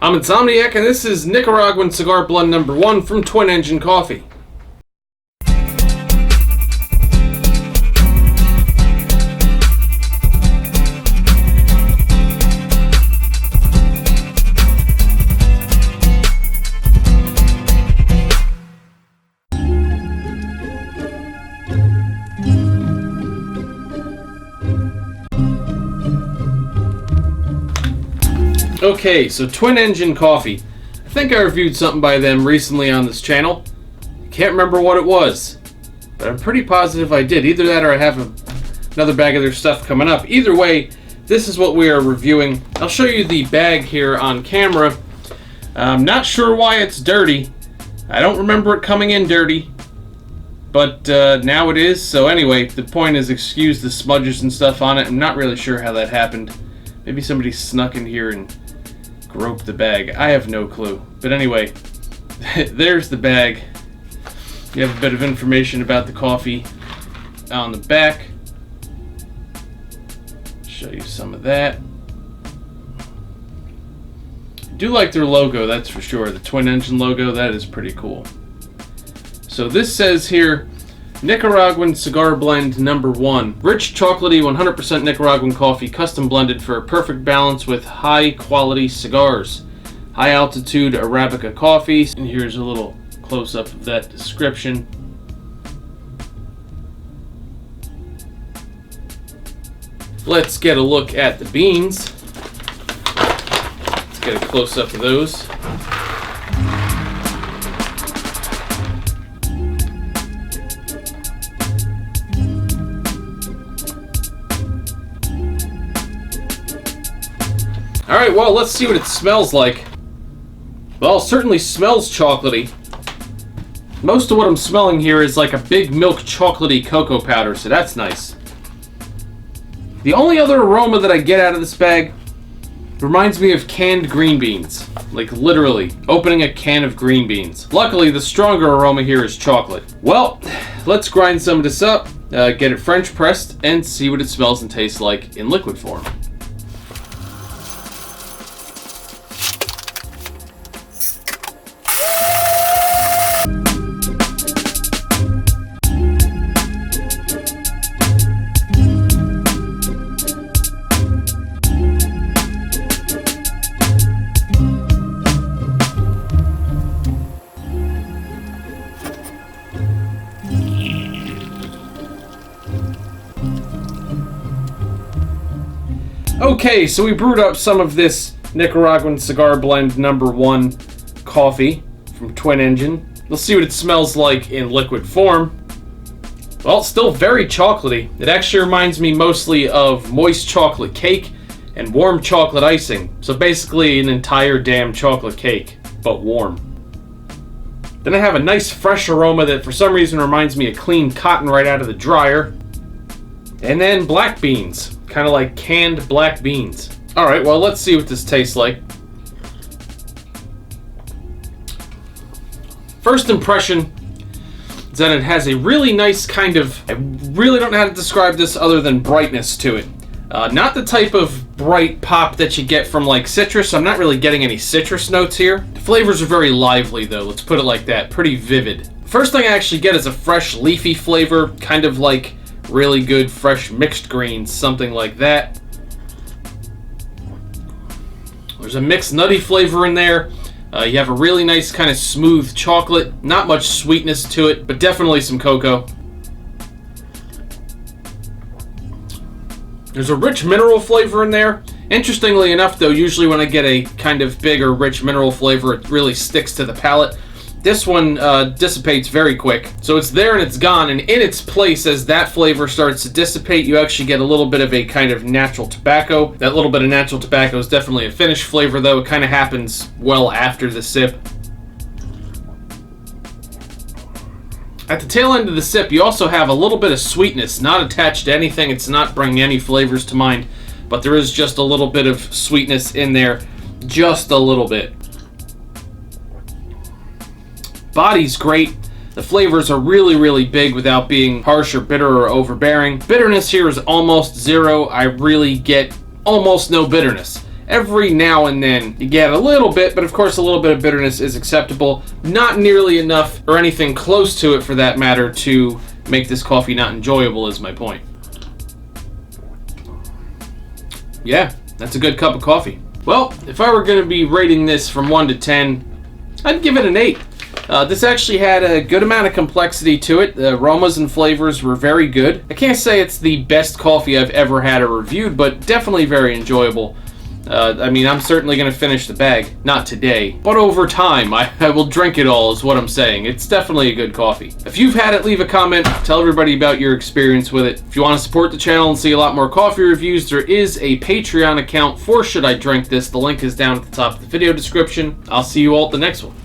I'm Insomniac, and this is Nicaraguan Cigar Blend number 1 from Twin Engine Coffee. Okay, so Twin Engine Coffee. I think I reviewed something by them recently on this channel. Can't remember what it was, but I'm pretty positive I did. Either that or I have another bag of their stuff coming up. Either way, this is what we are reviewing. I'll show you the bag here on camera. I'm not sure why it's dirty. I don't remember it coming in dirty, but now it is. So anyway, the point is, excuse the smudges and stuff on it. I'm not really sure how that happened. Maybe somebody snuck in here and groped the bag. I have no clue. But anyway, there's the bag. You have a bit of information about the coffee on the back. Show you some of that. I do like their logo, that's for sure. The Twin Engine logo, that is pretty cool. So this says here, Nicaraguan Cigar Blend number 1. Rich, chocolatey, 100% Nicaraguan coffee, custom blended for a perfect balance with high quality cigars. High altitude Arabica coffee. And here's a little close up of that description. Let's get a look at the beans. Let's get a close up of those. Alright, well, let's see what it smells like. Well, it certainly smells chocolatey. Most of what I'm smelling here is like a big milk chocolatey cocoa powder, so that's nice. The only other aroma that I get out of this bag reminds me of canned green beans. Like literally, opening a can of green beans. Luckily, the stronger aroma here is chocolate. Well, let's grind some of this up, get it French pressed, and see what it smells and tastes like in liquid form. Okay, so we brewed up some of this Nicaraguan Cigar Blend number 1 coffee from Twin Engine. Let's see what it smells like in liquid form. Well, it's still very chocolatey. It actually reminds me mostly of moist chocolate cake and warm chocolate icing. So basically an entire damn chocolate cake, but warm. Then I have a nice fresh aroma that for some reason reminds me of clean cotton right out of the dryer. And then black beans. Kind of like canned black beans. Alright, well, let's see what this tastes like. First impression is that it has a really nice kind of, I really don't know how to describe this other than brightness to it. Not the type of bright pop that you get from like citrus. I'm not really getting any citrus notes here. The flavors are very lively though, let's put it like that. Pretty vivid. First thing I actually get is a fresh leafy flavor, kind of like really good fresh mixed greens, something like that. There's a mixed nutty flavor in there. You have a really nice kind of smooth chocolate, not much sweetness to it, but definitely some cocoa. There's a rich mineral flavor in there. Interestingly enough though, usually when I get a kind of big or rich mineral flavor, it really sticks to the palate. This one dissipates very quick. So it's there and it's gone, and in its place, as that flavor starts to dissipate, you actually get a little bit of a kind of natural tobacco. That little bit of natural tobacco is definitely a finished flavor, though. It kind of happens well after the sip. At the tail end of the sip, you also have a little bit of sweetness, not attached to anything. It's not bringing any flavors to mind, but there is just a little bit of sweetness in there. Just a little bit. Body's great. The flavors are really, really big without being harsh or bitter or overbearing. Bitterness here is almost zero. I really get almost no bitterness. Every now and then you get a little bit, but of course a little bit of bitterness is acceptable. Not nearly enough, or anything close to it for that matter, to make this coffee not enjoyable is my point. Yeah, that's a good cup of coffee. Well, if I were going to be rating this from 1 to 10, I'd give it an 8. This actually had a good amount of complexity to it. The aromas and flavors were very good. I can't say it's the best coffee I've ever had or reviewed, but definitely very enjoyable. I mean, I'm certainly going to finish the bag. Not today, but over time. I will drink it all is what I'm saying. It's definitely a good coffee. If you've had it, leave a comment. Tell everybody about your experience with it. If you want to support the channel and see a lot more coffee reviews, there is a Patreon account for Should I Drink This. The link is down at the top of the video description. I'll see you all at the next one.